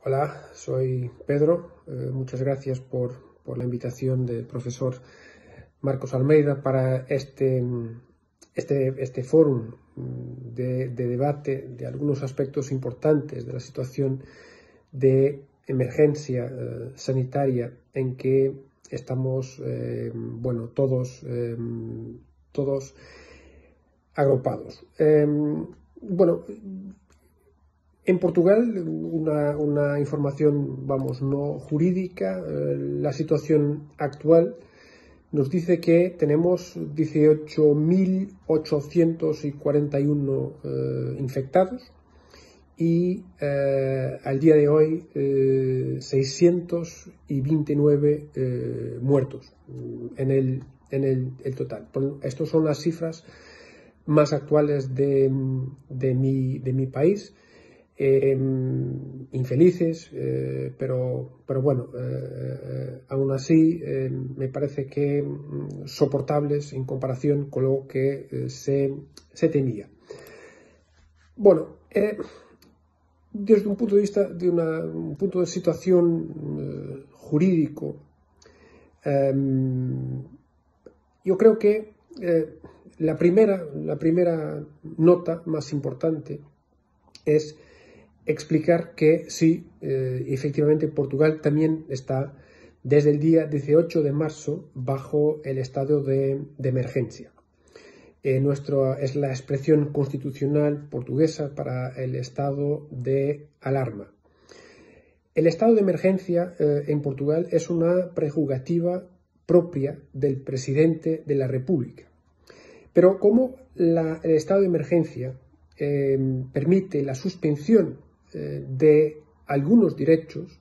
Hola, soy Pedro. Muchas gracias por la invitación del profesor Marcos Almeida para este foro de debate de algunos aspectos importantes de la situación de emergencia sanitaria en que estamos todos agrupados. En Portugal, una información, no jurídica, la situación actual nos dice que tenemos 18.841 infectados y al día de hoy 629 muertos en el total. Estas son las cifras más actuales de mi país. Infelices, pero bueno, aún así me parece que soportables en comparación con lo que se temía. Desde un punto de vista un punto de situación jurídico, yo creo que la primera nota más importante es explicar que sí, efectivamente Portugal también está desde el día 18 de marzo bajo el estado de emergencia. Es la expresión constitucional portuguesa para el estado de alarma. El estado de emergencia en Portugal es una prerrogativa propia del presidente de la República. Pero como el estado de emergencia permite la suspensión de algunos derechos,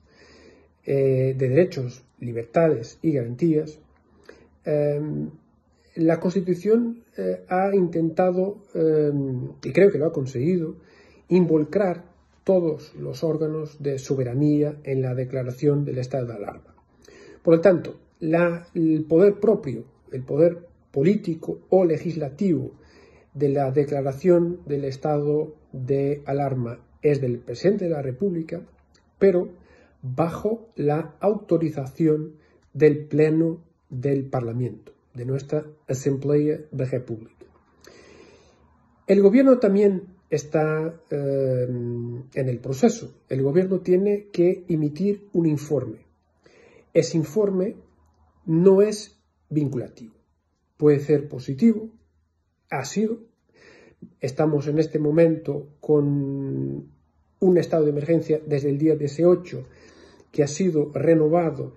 libertades y garantías, la Constitución ha intentado, y creo que lo ha conseguido, involucrar todos los órganos de soberanía en la declaración del estado de alarma. Por lo tanto, el poder propio, el poder político o legislativo de la declaración del estado de alarma es del presidente de la República, pero bajo la autorización del Pleno del Parlamento, de nuestra Asamblea de República. El gobierno también está en el proceso. El gobierno tiene que emitir un informe. Ese informe no es vinculativo. Puede ser positivo, ha sido. Estamos en este momento con un estado de emergencia desde el día 18 que ha sido renovado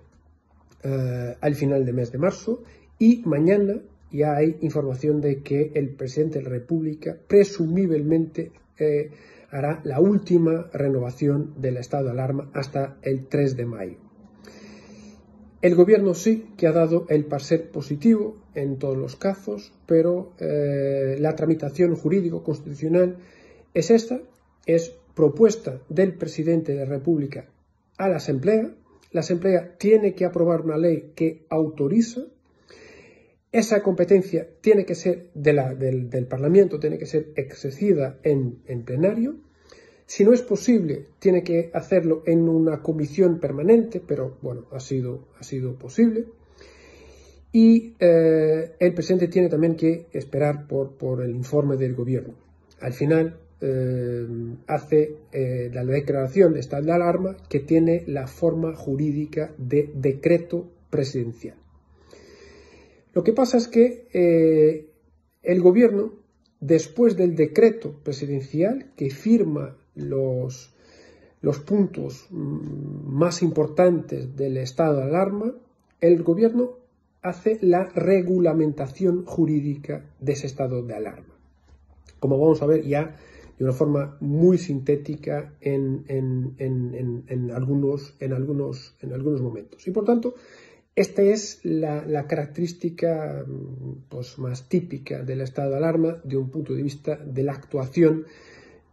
al final del mes de marzo, y mañana ya hay información de que el presidente de la República presumiblemente hará la última renovación del estado de alarma hasta el 3 de mayo. El gobierno sí que ha dado el parecer positivo en todos los casos, pero la tramitación jurídico-constitucional es esta, es propuesta del presidente de la República a la Asamblea. La Asamblea tiene que aprobar una ley que autoriza. Esa competencia tiene que ser del Parlamento, tiene que ser ejercida en plenario. Si no es posible, tiene que hacerlo en una comisión permanente, pero bueno, ha sido posible. Y el presidente tiene también que esperar por el informe del gobierno. Al final hace la declaración de estado de alarma, que tiene la forma jurídica de decreto presidencial. Lo que pasa es que el gobierno, después del decreto presidencial que firma los puntos más importantes del estado de alarma, el gobierno hace la regulamentación jurídica de ese estado de alarma, como vamos a ver ya de una forma muy sintética en algunos momentos. Y por tanto, esta es la característica más típica del estado de alarma de un punto de vista de la actuación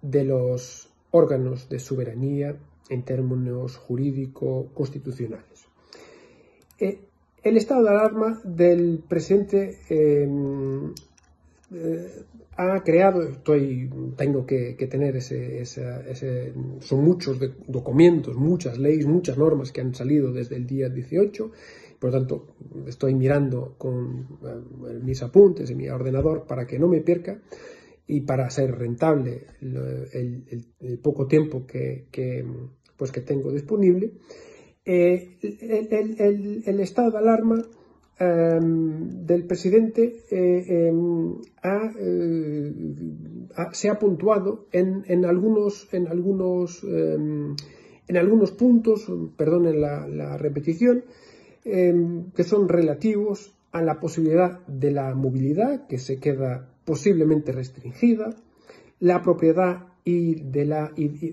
de los órganos de soberanía en términos jurídico-constitucionales. El estado de alarma del presidente ha creado, tengo que tener son muchos documentos, muchas leyes, muchas normas que han salido desde el día 18, por lo tanto estoy mirando con mis apuntes en mi ordenador para que no me pierda y para ser rentable el poco tiempo que tengo disponible. El estado de alarma del presidente se ha puntuado en algunos puntos, perdonen la repetición, que son relativos a la posibilidad de la movilidad, que se queda posiblemente restringida, la propiedad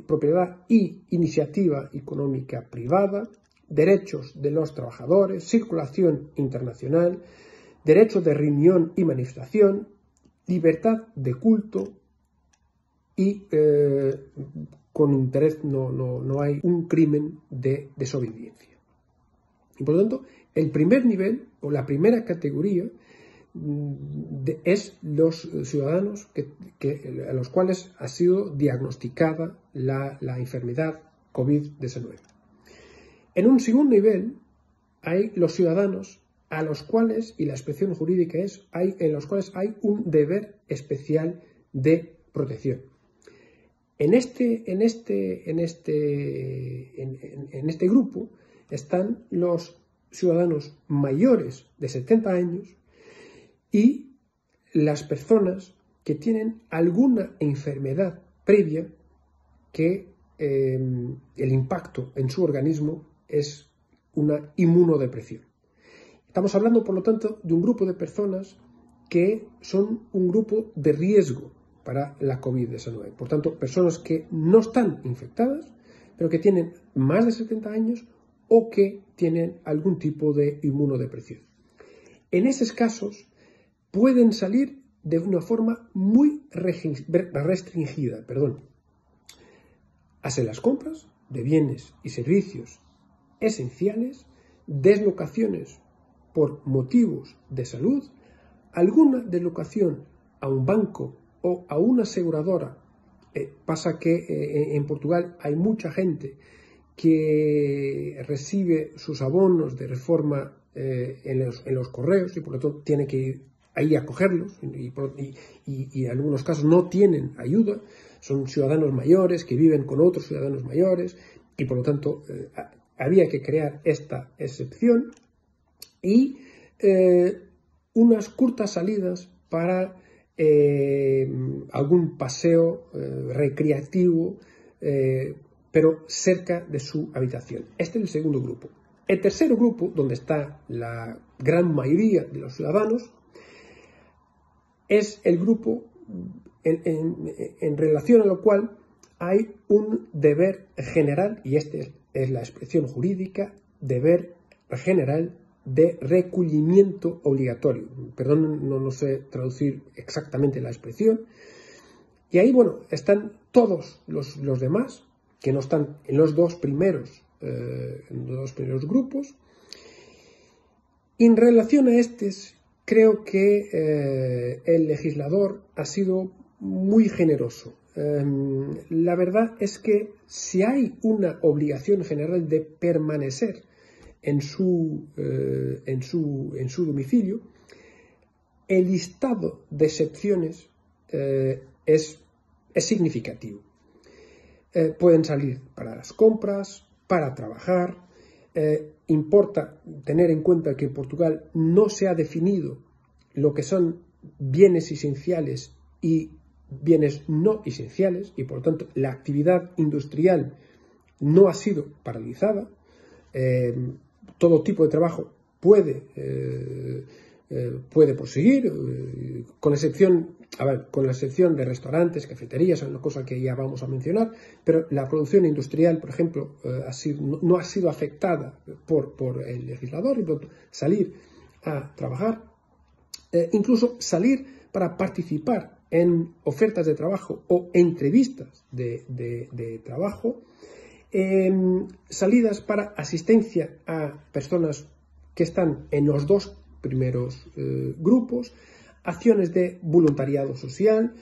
propiedad y iniciativa económica privada, derechos de los trabajadores, circulación internacional, derecho de reunión y manifestación, libertad de culto y con interés no hay un crimen de desobediencia. Y por lo tanto, el primer nivel o la primera categoría es los ciudadanos a los cuales ha sido diagnosticada la enfermedad COVID-19. En un segundo nivel hay los ciudadanos a los cuales, y la expresión jurídica en los cuales hay un deber especial de protección. En este grupo están los ciudadanos mayores de 70 años y las personas que tienen alguna enfermedad previa que el impacto en su organismo es una inmunodepresión. Estamos hablando, por lo tanto, de un grupo de personas que son un grupo de riesgo para la COVID-19. Por tanto, personas que no están infectadas, pero que tienen más de 70 años o que tienen algún tipo de inmunodepresión. En esos casos pueden salir de una forma muy restringida, hacer las compras de bienes y servicios esenciales, deslocaciones por motivos de salud, alguna deslocación a un banco o a una aseguradora. Pasa que en Portugal hay mucha gente que recibe sus abonos de reforma en los correos y por lo tanto tiene que ir ahí a cogerlos y en algunos casos no tienen ayuda, son ciudadanos mayores que viven con otros ciudadanos mayores y por lo tanto había que crear esta excepción y unas cortas salidas para algún paseo recreativo, pero cerca de su habitación. Este es el segundo grupo. El tercer grupo, donde está la gran mayoría de los ciudadanos, es el grupo en relación a lo cual hay un deber general, y esta es la expresión jurídica, deber general de recubrimiento obligatorio. Perdón, no sé traducir exactamente la expresión. Y ahí, están todos los demás, que no están en los dos primeros grupos. En relación a estos, creo que el legislador ha sido muy generoso. La verdad es que si hay una obligación general de permanecer en su domicilio, el listado de excepciones es significativo. Pueden salir para las compras, para trabajar. Importa tener en cuenta que en Portugal no se ha definido lo que son bienes esenciales y bienes no esenciales y por lo tanto la actividad industrial no ha sido paralizada. Todo tipo de trabajo puede proseguir, con la excepción de restaurantes, cafeterías, es una cosa que ya vamos a mencionar, pero la producción industrial, por ejemplo, no ha sido afectada por el legislador y por salir a trabajar, incluso salir para participar en ofertas de trabajo o entrevistas de trabajo, salidas para asistencia a personas que están en los dos primeros grupos, acciones de voluntariado social,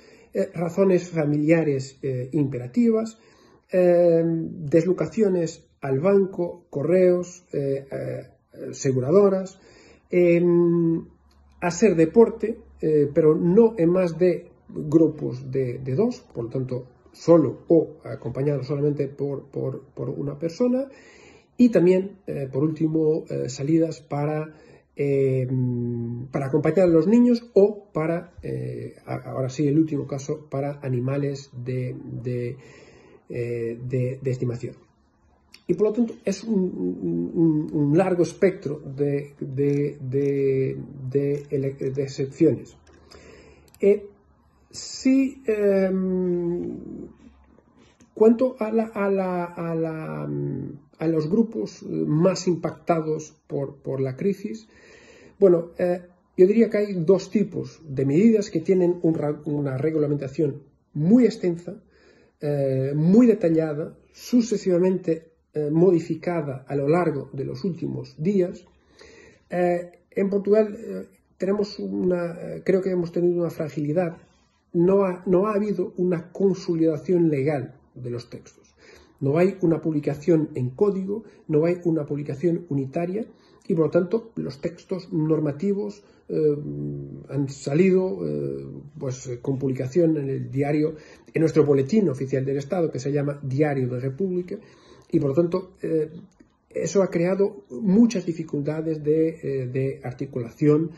razones familiares imperativas, deslocaciones al banco, correos, aseguradoras, hacer deporte, pero no en más de grupos de dos, por lo tanto solo o acompañado solamente por una persona, y también, por último, salidas para acompañar a los niños o para, ahora sí, el último caso, para animales de estimación. Y por lo tanto es un largo espectro de excepciones. Cuanto a los grupos más impactados por la crisis, bueno, yo diría que hay dos tipos de medidas que tienen una reglamentación muy extensa, muy detallada, sucesivamente modificada a lo largo de los últimos días. En Portugal creo que hemos tenido una fragilidad. No ha habido una consolidación legal de los textos. No hay una publicación en código, no hay una publicación unitaria y, por lo tanto, los textos normativos han salido con publicación en el diario, en nuestro boletín oficial del Estado, que se llama Diario de República, y, por lo tanto, eso ha creado muchas dificultades de articulación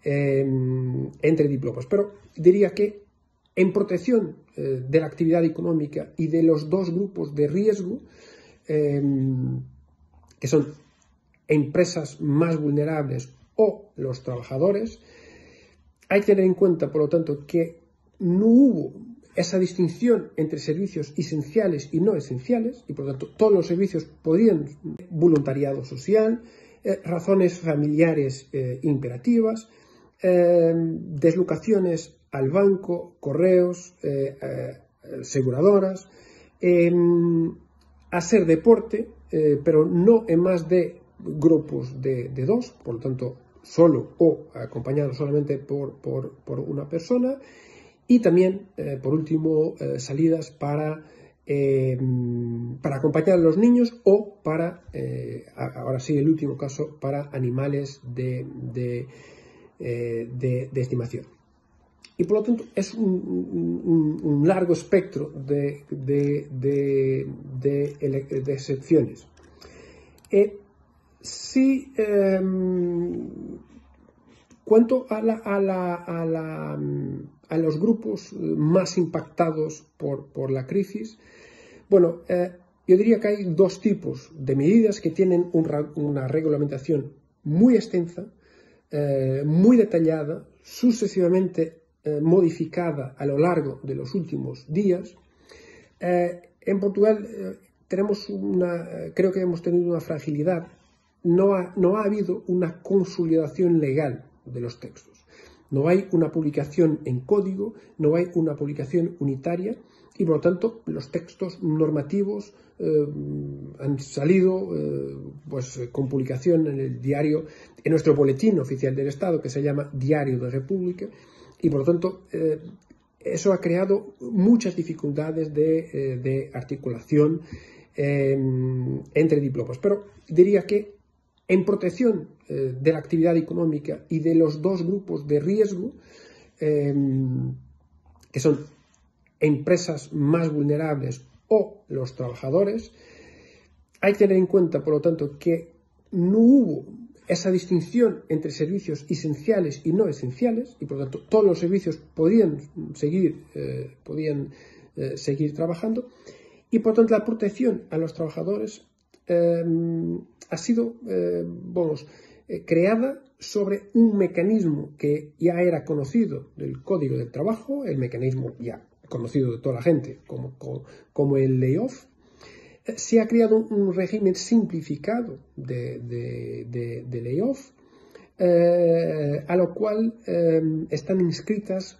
entre diplomas. Pero diría que en protección de la actividad económica y de los dos grupos de riesgo, que son empresas más vulnerables o los trabajadores, hay que tener en cuenta, por lo tanto, que no hubo esa distinción entre servicios esenciales y no esenciales, y por lo tanto todos los servicios podrían voluntariado social, razones familiares imperativas, deslocaciones al banco, correos, aseguradoras, hacer deporte, pero no en más de grupos de dos, por lo tanto solo o acompañado solamente por una persona, y también, por último, salidas para acompañar a los niños o para, ahora sí, el último caso, para animales de estimación. Y por lo tanto es un largo espectro de excepciones. Cuanto a los grupos más impactados por la crisis, bueno, yo diría que hay dos tipos de medidas que tienen una reglamentación muy extensa, muy detallada, sucesivamente modificada a lo largo de los últimos días. En Portugal creo que hemos tenido una fragilidad. No ha habido una consolidación legal de los textos. No hay una publicación en código, no hay una publicación unitaria y, por lo tanto, los textos normativos han salido con publicación en el diario, en nuestro boletín oficial del Estado, que se llama Diario de República, y, por lo tanto, eso ha creado muchas dificultades de articulación entre diplomas. Pero diría que en protección de la actividad económica y de los dos grupos de riesgo, que son empresas más vulnerables o los trabajadores, hay que tener en cuenta, por lo tanto, que no hubo esa distinción entre servicios esenciales y no esenciales, y por lo tanto todos los servicios podían seguir trabajando, y por lo tanto la protección a los trabajadores ha sido creada sobre un mecanismo que ya era conocido del Código del Trabajo, el mecanismo ya conocido de toda la gente como el layoff. Se ha creado un régimen simplificado de layoff, a lo cual están inscritas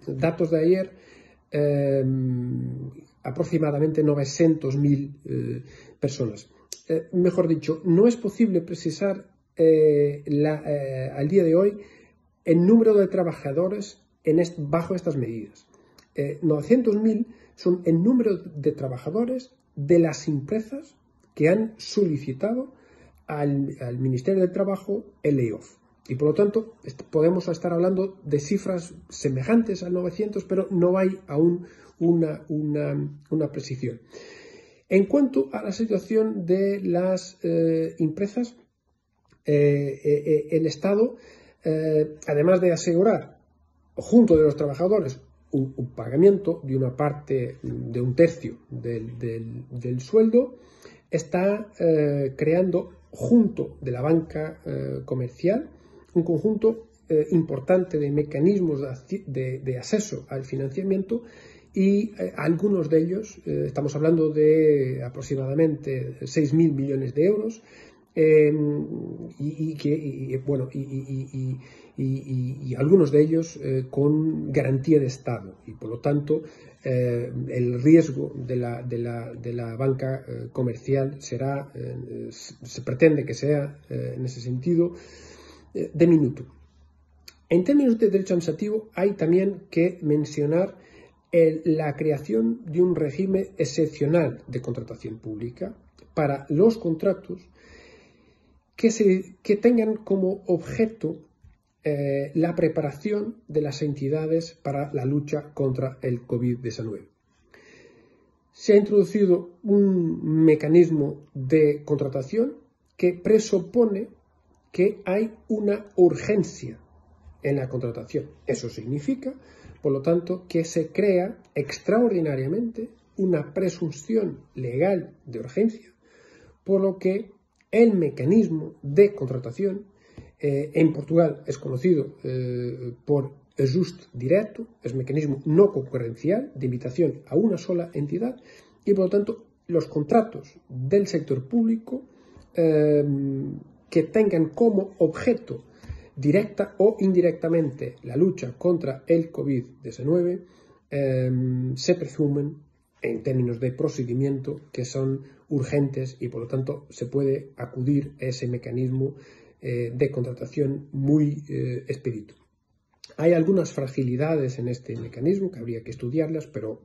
datos de ayer, aproximadamente 900.000 personas. Mejor dicho, no es posible precisar al día de hoy el número de trabajadores bajo estas medidas. 900.000 son el número de trabajadores de las empresas que han solicitado al Ministerio del Trabajo el layoff. Y por lo tanto podemos estar hablando de cifras semejantes al 900, pero no hay aún una precisión. En cuanto a la situación de las empresas, el Estado, además de asegurar junto de los trabajadores un pagamiento de una parte, de un tercio del sueldo, está creando junto de la banca comercial un conjunto importante de mecanismos de acceso al financiamiento y algunos de ellos, estamos hablando de aproximadamente 6.000 millones de euros, y algunos de ellos con garantía de Estado, y por lo tanto el riesgo de la banca comercial será, se pretende que sea en ese sentido diminuto. En términos de derecho administrativo hay también que mencionar la creación de un régimen excepcional de contratación pública para los contratos que tengan como objeto la preparación de las entidades para la lucha contra el COVID-19. Se ha introducido un mecanismo de contratación que presupone que hay una urgencia en la contratación. Eso significa, por lo tanto, que se crea extraordinariamente una presunción legal de urgencia, por lo que el mecanismo de contratación en Portugal es conocido por ajuste directo, es un mecanismo no concurrencial de invitación a una sola entidad, y por lo tanto los contratos del sector público que tengan como objeto directa o indirectamente la lucha contra el COVID-19 se presumen en términos de procedimiento que son urgentes, y por lo tanto se puede acudir a ese mecanismo de contratación muy expedito. Hay algunas fragilidades en este mecanismo que habría que estudiarlas, pero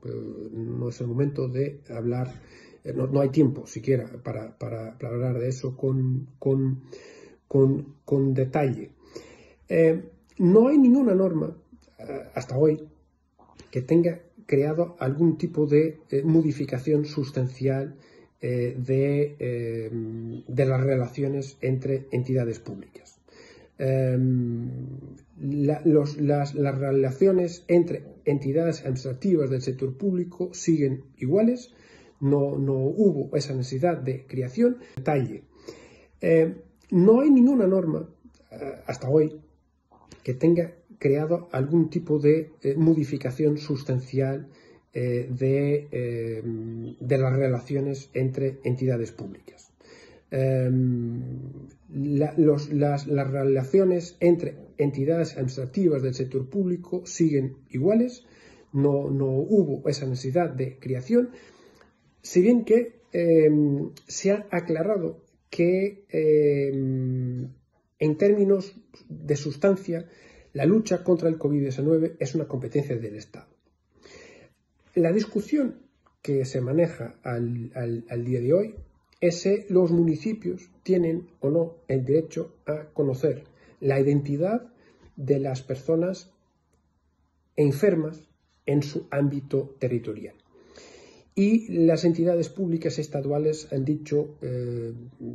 no es el momento de hablar, no hay tiempo siquiera para hablar de eso con detalle. No hay ninguna norma hasta hoy que tenga creado algún tipo de modificación sustancial de las relaciones entre entidades públicas. Las relaciones entre entidades administrativas del sector público siguen iguales, no hubo esa necesidad de creación. Detalle. No hay ninguna norma hasta hoy que tenga creado algún tipo de modificación sustancial de las relaciones entre entidades públicas. Las relaciones entre entidades administrativas del sector público siguen iguales, no hubo esa necesidad de creación, si bien que se ha aclarado que en términos de sustancia la lucha contra el COVID-19 es una competencia del Estado. La discusión que se maneja al día de hoy es si los municipios tienen o no el derecho a conocer la identidad de las personas enfermas en su ámbito territorial. Y las entidades públicas estaduales han dicho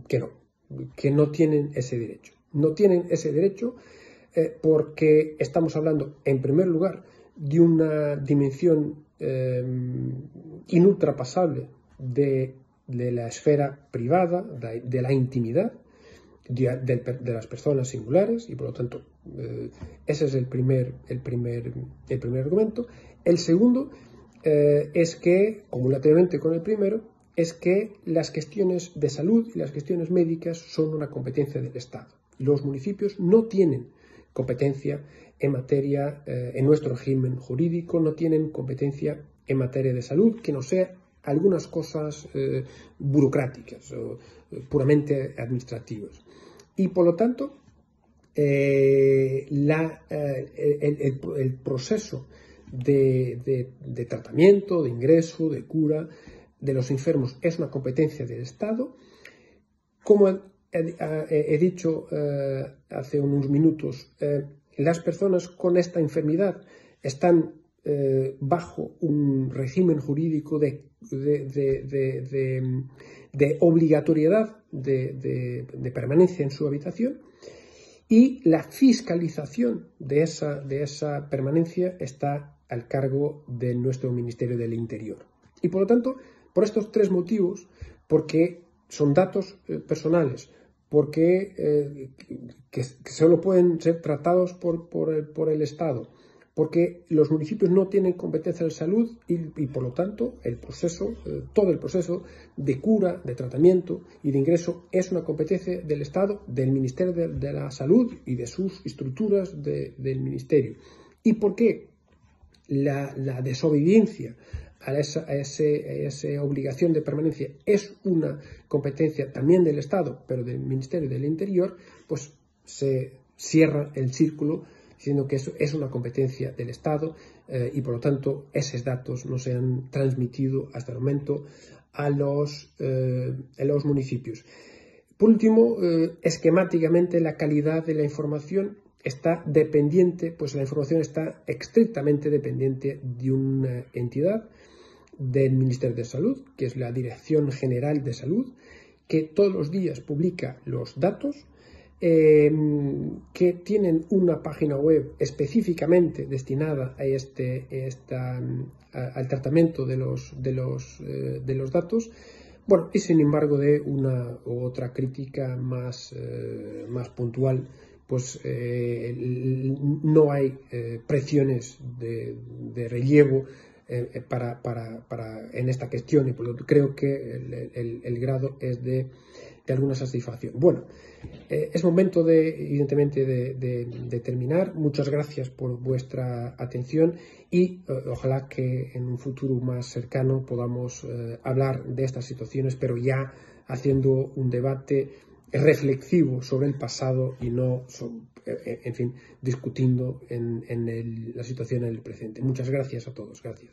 que no tienen ese derecho. No tienen ese derecho porque estamos hablando, en primer lugar, de una dimensión inultrapasable de la esfera privada, de la intimidad de las personas singulares, y por lo tanto ese es el primer argumento. El segundo es que, cumulativamente con el primero, es que las cuestiones de salud y las cuestiones médicas son una competencia del Estado. Los municipios no tienen competencia en materia, en nuestro régimen jurídico, no tienen competencia en materia de salud, que no sea algunas cosas burocráticas o puramente administrativas. Y por lo tanto, el proceso de tratamiento, de ingreso, de cura de los enfermos es una competencia del Estado. Como he dicho hace unos minutos, las personas con esta enfermedad están bajo un régimen jurídico de obligatoriedad de permanencia en su habitación, y la fiscalización de esa permanencia está al cargo de nuestro Ministerio del Interior. Y por lo tanto, por estos tres motivos, porque son datos personales, porque que solo pueden ser tratados por el Estado, porque los municipios no tienen competencia de salud y por lo tanto todo el proceso de cura, de tratamiento y de ingreso es una competencia del Estado, del Ministerio de la Salud y de sus estructuras del Ministerio. Y porque la desobediencia a esa obligación de permanencia es una competencia también del Estado, pero del Ministerio del Interior, pues se cierra el círculo diciendo que eso es una competencia del Estado y por lo tanto esos datos no se han transmitido hasta el momento a los municipios. Por último, esquemáticamente la calidad de la información está dependiente, pues la información está estrictamente dependiente de una entidad del Ministerio de Salud, que es la Dirección General de Salud, que todos los días publica los datos, que tienen una página web específicamente destinada al tratamiento de los datos. Bueno, y sin embargo de una u otra crítica más puntual, pues no hay presiones de relevo en esta cuestión, y por lo tanto creo que el grado es de alguna satisfacción. Bueno, es momento evidentemente de terminar. Muchas gracias por vuestra atención y ojalá que en un futuro más cercano podamos hablar de estas situaciones, pero ya haciendo un debate reflexivo sobre el pasado y no, en fin, discutiendo la situación en el presente. Muchas gracias a todos. Gracias.